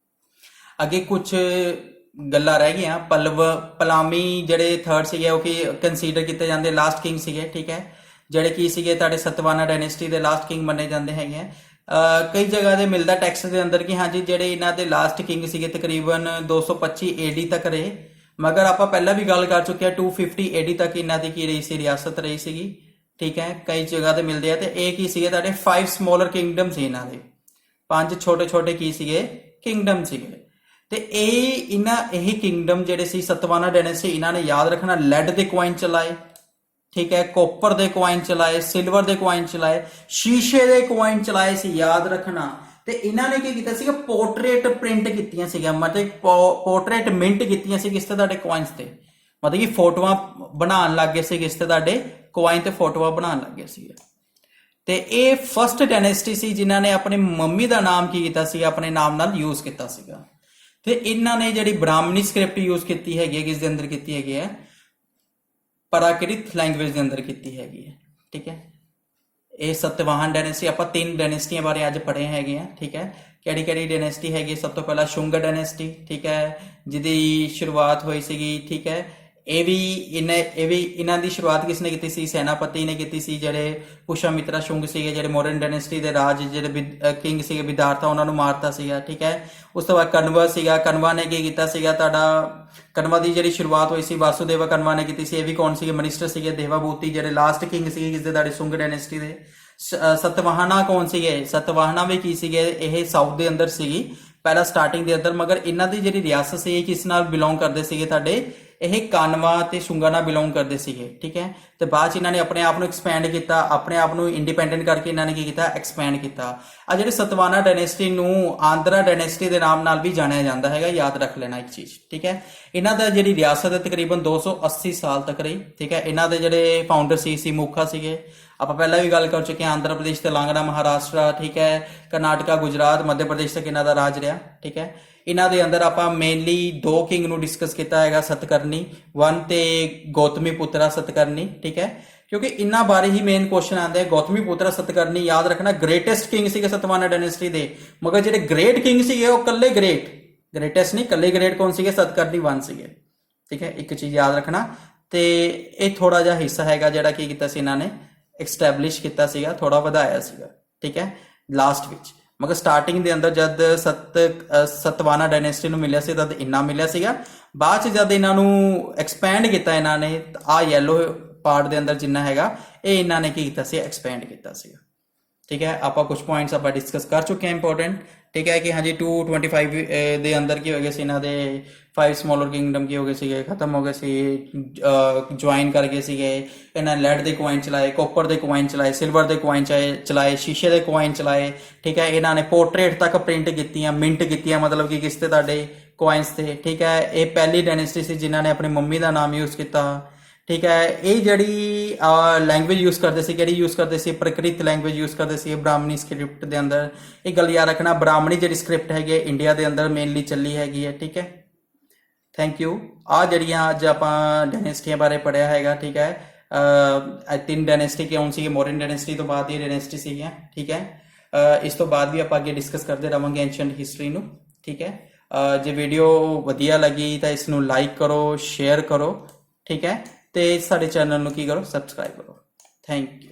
ਅੱਗੇ ਕੁਝ ਗੱਲਾਂ ਰਹਿ ਗਈਆਂ। ਪਲਾਮੀ ਜਿਹੜੇ ਥਰਡ ਸੀਗੇ ਉਹ ਕੀ ਕੰਸੀਡਰ ਕੀਤੇ ਜਾਂਦੇ, ਲਾਸਟ ਕਿੰਗ ਸੀਗੇ। ਠੀਕ ਹੈ, ਜਿਹੜੇ ਕੀ ਸੀਗੇ ਤੁਹਾਡੇ ਸਤਵਾਹਨਾ ਡਾਇਨੈਸਟੀ ਦੇ ਲਾਸਟ ਕਿੰਗ ਮੰਨੇ ਜਾਂਦੇ ਹੈਗੇ ਆ। ਕਈ ਜਗ੍ਹਾ ਤੇ ਮਿਲਦਾ ਟੈਕਸਟ ਦੇ ਅੰਦਰ ਕਿ ਹਾਂਜੀ ਜਿਹੜੇ ਇਹਨਾਂ ਦੇ ਲਾਸਟ ਕਿੰਗ ਸੀਗੇ ਤਕਰੀਬਨ 225 AD ਤੱਕ ਰਹੇ, ਮਗਰ ਆਪਾਂ ਪਹਿਲਾਂ ਵੀ ਗੱਲ ਕਰ ਚੁੱਕੇ ਆ 250 AD ਤੱਕ ਇਹਨਾਂ ਦੀ ਕੀ ਰਹੀ ਸੀ, ਰਿਆਸਤ ਰਹੀ ਸੀਗੀ। ਠੀਕ ਹੈ, ਕਈ ਜਗ੍ਹਾ ਤੇ ਮਿਲਦੇ ਆ। ਤੇ ਇਹ ਕੀ ਸੀਗੇ ਤੁਹਾਡੇ 5 ਸਮਾਲਰ ਕਿੰਗਡਮ ਸੀ, ਇਹਨਾਂ ਦੇ 5 ਛੋਟੇ ਕੀ ਸੀਗੇ ਕਿੰਗਡਮ ਸੀਗੇ। ਤੇ ਇਹ ਕਿੰਗਡਮ ਜਿਹੜੇ ਸੀ ਸਤਵਾਹਨਾ ਡਾਇਨੈਸਟੀ, ਇਹਨਾਂ ਨੇ ਯਾਦ ਰੱਖਣਾ ਲੈਡ ਦੇ ਕੁਆਇਨ ਚਲਾਏ। ਠੀਕ ਹੈ, ਕੋਪਰ ਦੇ ਕੁਆਇਨ ਚਲਾਏ, ਸਿਲਵਰ ਦੇ ਕੁਆਇਨ ਚਲਾਏ, ਸ਼ੀਸ਼ੇ ਦੇ ਕੁਆਇਨ ਚਲਾਏ ਸੀ, ਯਾਦ ਰੱਖਣਾ। ਤੇ ਇਹਨਾਂ ਨੇ ਕੀ ਕੀਤਾ ਸੀਗਾ, ਪੋਰਟਰੇਟ ਪ੍ਰਿੰਟ ਕੀਤੀਆਂ ਸੀਗੀਆਂ, ਮਤਲਬ ਪੋਰਟਰੇਟ ਮਿੰਟ ਕੀਤੀਆਂ ਸੀ ਕਿਸ ਤੇ ਤੁਹਾਡੇ ਕੁਆਇਨਸ ਤੇ, ਮਤਲਬ ਕਿ ਫੋਟੋਆਂ ਬਣਾਉਣ ਲੱਗ ਗਏ ਸੀ ਕਿਸ ਤੇ ਤੁਹਾਡੇ ਕੁਆਇਨ ਤੇ ਫੋਟੋਆਂ ਬਣਾਉਣ ਲੱਗ ਗਏ ਸੀ। ਤੇ ਇਹ ਫਸਟ ਡਾਇਨੈਸਟੀ ਸੀ ਜਿਨ੍ਹਾਂ ਨੇ ਆਪਣੀ ਮੰਮੀ ਦਾ ਨਾਮ ਕੀ ਕੀਤਾ ਸੀ, ਆਪਣੇ ਨਾਮ ਨਾਲ ਯੂਜ਼ ਕੀਤਾ ਸੀਗਾ। ਤੇ ਇਹਨਾਂ ਨੇ ਜਿਹੜੀ ਬ੍ਰਾਹਮਣੀ ਸਕ੍ਰਿਪਟ ਯੂਜ਼ ਕੀਤੀ ਹੈਗੀ ਹੈ, ਕਿਸ ਦੇ ਅੰਦਰ ਕੀਤੀ ਹੈਗੀ ਹੈ, ਪ੍ਰਾਕ੍ਰਿਤ ਲੈਂਗੁਏਜ ਦੇ ਅੰਦਰ ਕੀਤੀ ਹੈਗੀ ਹੈ। ਠੀਕ ਹੈ, ਇਹ ਸਤਵਾਹਨ ਡਾਇਨੈਸਟੀ ਆਪਾਂ 3 ਡਾਇਨੈਸਟੀਆਂ ਬਾਰੇ ਅੱਜ ਪੜ੍ਹੇ ਹੈਗੇ ਆ। ਠੀਕ ਹੈ, ਕਿਹੜੀ ਡਾਇਨੈਸਟੀ ਹੈਗੀ, ਸਭ ਤੋਂ ਪਹਿਲਾਂ ਸ਼ੁੰਗ ਡਾਇਨੈਸਟੀ। ਠੀਕ ਹੈ, ਜਿਹਦੀ ਸ਼ੁਰੂਆਤ ਹੋਈ ਸੀਗੀ। ਠੀਕ ਹੈ, ਇਹ ਵੀ ਇਹਨਾਂ ਦੀ ਸ਼ੁਰੂਆਤ ਕਿਸਨੇ ਕੀਤੀ ਸੀ, ਸੈਨਾਪਤੀ ਨੇ ਕੀਤੀ ਸੀ, ਜਿਹੜੇ ਪੁਸ਼ਾਮਿਤਰਾ ਸ਼ੁੰਗ ਸੀਗੇ, ਜਿਹੜੇ ਮੌਰਨ ਡਾਇਨੈਸਟੀ ਦੇ ਰਾਜ ਜਿਹੜੇ ਕਿੰਗ ਸੀਗੇ ਵਿਦਾਰਥਾ, ਉਹਨਾਂ ਨੂੰ ਮਾਰਤਾ ਸੀਗਾ। ਠੀਕ ਹੈ, ਉਸ ਤੋਂ ਬਾਅਦ ਕਨਵਾ ਸੀਗਾ, ਕਨਵਾ ਨੇ ਕੀ ਕੀਤਾ ਸੀਗਾ ਤੁਹਾਡਾ, ਕਨਵਾ ਦੀ ਜਿਹੜੀ ਸ਼ੁਰੂਆਤ ਹੋਈ ਸੀ ਵਾਸੁਦੇਵਾ ਕਨਵਾ ਨੇ ਕੀਤੀ ਸੀ। ਇਹ ਵੀ ਕੌਣ ਸੀਗੇ, ਮਿਨਿਸਟਰ ਸੀਗੇ ਦੇਵਾਭੂਤੀ, ਜਿਹੜੇ ਲਾਸਟ ਕਿੰਗ ਸੀਗੇ ਕਿਸ ਦੇ ਤੁਹਾਡੇ ਸ਼ੁੰਗ ਡਾਇਨੈਸਟੀ ਦੇ। ਸਤਵਾਹਨਾ ਕੌਣ ਸੀਗੇ, ਸਤਵਾਹਨਾ ਵੀ ਕੀ ਸੀਗੇ, ਇਹ ਸਾਊਥ ਦੇ ਅੰਦਰ ਸੀਗੀ ਪਹਿਲਾਂ ਸਟਾਰਟਿੰਗ ਦੇ ਅੰਦਰ, ਮਗਰ ਇਹਨਾਂ ਦੀ ਜਿਹੜੀ ਰਿਆਸਤ ਸੀ ਇਹ ਕਿਸ ਨਾਲ ਬਿਲੋਂਗ ਕਰਦੇ ਸੀਗੇ ਤੁਹਾਡੇ, ਇਹ ਕਾਨਵਾ ਤੇ ਸ਼ੁੰਗਾ ਨਾਲ ਬਿਲੋਂਗ ਕਰਦੇ ਸੀਗੇ, ਠੀਕ ਹੈ। ਤੇ ਬਾਅਦ ਚ ਇਹਨਾਂ ਨੇ ਆਪਣੇ ਆਪ ਨੂੰ ਐਕਸਪੈਂਡ ਕੀਤਾ, ਆਪਣੇ ਆਪ ਨੂੰ ਇੰਡੀਪੈਂਡੈਂਟ ਕਰਕੇ ਇਹਨਾਂ ਨੇ ਕੀ ਕੀਤਾ, ਐਕਸਪੈਂਡ ਕੀਤਾ। ਆ ਜਿਹੜੇ ਸਤਵਾਨਾ ਡਾਇਨੈਸਟੀ ਨੂੰ ਆਂਧਰਾ ਡਾਇਨੈਸਟੀ ਦੇ ਨਾਮ ਨਾਲ ਵੀ ਜਾਣਿਆ ਜਾਂਦਾ ਹੈਗਾ, ਯਾਦ ਰੱਖ ਲੈਣਾ ਇੱਕ ਚੀਜ਼, ਠੀਕ ਹੈ। ਇਹਨਾਂ ਦਾ ਜਿਹੜੀ ਰਿਆਸਤ ਹੈ ਤਕਰੀਬਨ 280 ਸਾਲ ਤੱਕ ਰਹੀ, ਠੀਕ ਹੈ। ਇਹਨਾਂ ਦੇ ਜਿਹੜੇ ਫਾਊਂਡਰ ਸੀ ਮੁਖਾ ਸੀਗੇ। ਆਪਾਂ ਪਹਿਲਾਂ ਵੀ ਗੱਲ ਕਰ ਚੁੱਕੇ ਹਾਂ, ਆਂਧਰਾ ਪ੍ਰਦੇਸ਼, ਤੇਲੰਗਾਨਾ, ਮਹਾਰਾਸ਼ਟਰ, ਠੀਕ ਹੈ, ਕਰਨਾਟਕਾ, ਗੁਜਰਾਤ, ਮੱਧ ਪ੍ਰਦੇਸ਼ ਤੱਕ ਇਹਨਾਂ ਦਾ ਰਾਜ ਰਿਹਾ, ਠੀਕ ਹੈ। ਇਹਨਾਂ ਦੇ ਅੰਦਰ ਆਪਾਂ ਮੇਨਲੀ 2 ਕਿੰਗ ਨੂੰ ਡਿਸਕਸ ਕੀਤਾ ਹੈਗਾ, ਸਤਕਰਨੀ 1 ਤੇ ਗੌਤਮੀ ਪੁੱਤਰਾ ਸਤਕਰਨੀ, ਠੀਕ ਹੈ। ਕਿਉਂਕਿ ਇਹਨਾਂ ਬਾਰੇ ਹੀ ਮੇਨ ਕੁਐਸਚਨ ਆਉਂਦੇ ਆ। ਗੌਤਮੀ ਪੁੱਤਰਾ ਸਤਕਰਨੀ ਯਾਦ ਰੱਖਣਾ ਗ੍ਰੇਟੈਸਟ ਕਿੰਗ ਸੀਗੇ ਸਤਵਾਨਾ ਡਾਇਨੈਸਟੀ ਦੇ, ਮਗਰ ਜਿਹੜੇ ਗ੍ਰੇਟ ਕਿੰਗ ਸੀਗੇ ਉਹ ਕੱਲੇ ਗ੍ਰੇਟੈਸਟ ਨਹੀਂ, ਕੱਲੇ ਗ੍ਰੇਟ ਕੌਣ ਸੀਗੇ, ਸਤਕਰਨੀ 1 ਸੀਗੇ, ਠੀਕ ਹੈ। ਇੱਕ ਚੀਜ਼ ਯਾਦ ਰੱਖਣਾ। ਤੇ ਇਹ ਥੋੜਾ ਜਿਹਾ ਹਿੱਸਾ ਹੈਗਾ ਜਿਹੜਾ ਕੀ ਕੀਤਾ ਸੀ ਇਹਨਾਂ ਨੇ, ਐਕਸਟੈਬਲਿਸ਼ ਕੀਤਾ ਸੀਗਾ, ਥੋੜਾ ਵਧਾਇਆ ਸੀਗਾ, ਠੀਕ ਹੈ, ਲਾਸਟ ਵਿੱਚ। ਮਗਰ ਸਟਾਰਟਿੰਗ ਦੇ ਅੰਦਰ ਜਦ ਸਤਵਾਨਾ ਡਾਇਨੈਸਟੀ ਨੂੰ ਮਿਲਿਆ ਸੀ ਤਦ ਇੰਨਾ ਮਿਲਿਆ ਸੀਗਾ। ਬਾਅਦ ਚ ਜਦ ਇਹਨਾਂ ਨੂੰ ਐਕਸਪੈਂਡ ਕੀਤਾ ਇਹਨਾਂ ਨੇ, ਆ ਯੈਲੋ ਪਾਰਟ ਦੇ ਅੰਦਰ ਜਿੰਨਾ ਹੈਗਾ ਇਹ ਇਹਨਾਂ ਨੇ ਕੀ ਕੀਤਾ ਸੀ, ਐਕਸਪੈਂਡ ਕੀਤਾ ਸੀਗਾ, ਠੀਕ ਹੈ। ਆਪਾਂ ਕੁਝ ਪੁਆਇੰਟਸ ਆਪਾਂ ਡਿਸਕਸ ਕਰ ਚੁੱਕੇ ਹਾਂ ਇੰਪੋਰਟੈਂਟ, ਠੀਕ ਹੈ। ਕਿ ਹਾਂਜੀ 225 ਦੇ ਅੰਦਰ ਕੀ ਹੋ ਗਿਆ ਸੀ, ਇਹਨਾਂ ਦੇ 5 ਸਮਾਲਰ ਕਿੰਗਡਮ ਕੀ ਹੋ ਗਏ ਸੀਗੇ, ਖਤਮ ਹੋ ਗਏ ਸੀ, ਜੁਆਇਨ ਕਰ ਗਏ ਸੀਗੇ। ਇਹਨਾਂ ਨੇ ਲੈਡ ਦੇ ਕੋਇਨ ਚਲਾਏ, ਕੋਪਰ ਦੇ ਕੋਇਨ ਚਲਾਏ, ਸਿਲਵਰ ਦੇ ਕੋਇਨ ਚਲਾਏ, ਸ਼ੀਸ਼ੇ ਦੇ ਕੋਇਨ ਚਲਾਏ, ਠੀਕ ਹੈ। ਇਹਨਾਂ ਨੇ ਪੋਰਟਰੇਟ ਤੱਕ ਪ੍ਰਿੰਟ ਕੀਤੀਆਂ, ਮਿੰਟ ਕੀਤੀਆਂ, ਮਤਲਬ ਕਿ ਕਿਸ ਤੇ ਤੁਹਾਡੇ ਕੋਇਨਸ ਤੇ, ਠੀਕ ਹੈ। ਇਹ ਪਹਿਲੀ ਡਾਇਨੈਸਟੀ ਸੀ ਜਿਨ੍ਹਾਂ ਨੇ ਆਪਣੀ ਮੰਮੀ ਦਾ ਨਾਮ ਯੂਜ਼ ਕੀਤਾ, ਠੀਕ ਹੈ। ਇਹ ਜਿਹੜੀ ਲੈਂਗੁਏਜ ਯੂਜ਼ ਕਰਦੇ ਸੀ, ਕਿਹੜੀ ਯੂਜ਼ ਕਰਦੇ ਸੀ, ਪ੍ਰਕ੍ਰਿਤ ਲੈਂਗੁਏਜ ਯੂਜ਼ ਕਰਦੇ ਸੀ ਬ੍ਰਾਹਮਣੀ ਸਕ੍ਰਿਪਟ ਦੇ ਅੰਦਰ। ਇਹ ਗੱਲ ਯਾਦ ਰੱਖਣਾ, ਬ੍ਰਾਹਮਣੀ ਜਿਹੜੀ ਸਕ੍ਰਿਪਟ ਹੈਗੀ ਹੈ ਇੰਡੀਆ ਦੇ ਅੰਦਰ ਮੇਨਲੀ ਚੱਲੀ ਹੈਗੀ ਹੈ, ਠੀਕ ਹੈ। Thank you. ਆ ਜਿਹੜੀਆਂ ਅੱਜ ਆਪਾਂ ਡਾਇਨੈਸਟੀਆਂ ਬਾਰੇ ਪੜ੍ਹਿਆ ਹੈਗਾ, ਠੀਕ ਹੈ। 3 ਡਾਇਨੈਸਟੀ ਕਿਉਂ ਸੀ, ਮੌਡਰਨ ਡਾਇਨੈਸਟੀ ਤੋਂ ਬਾਅਦ ਇਹ ਡਾਇਨੈਸਟੀ ਸੀਗੀਆਂ, ਠੀਕ ਹੈ। ਇਸ ਤੋਂ ਬਾਅਦ ਵੀ ਆਪਾਂ ਅੱਗੇ ਡਿਸਕਸ ਕਰਦੇ ਰਵਾਂਗੇ ਐਂਸ਼ੀਅੰਟ ਹਿਸਟਰੀ ਨੂੰ, ਠੀਕ ਹੈ। ਜੇ ਵੀਡੀਓ ਵਧੀਆ ਲੱਗੀ ਤਾਂ ਇਸ ਨੂੰ ਲਾਈਕ ਕਰੋ, ਸ਼ੇਅਰ ਕਰੋ, ਠੀਕ ਹੈ। ਤੇ ਸਾਡੇ ਚੈਨਲ ਨੂੰ ਕੀ ਕਰੋ, ਸਬਸਕ੍ਰਾਈਬ ਕਰੋ। Thank you.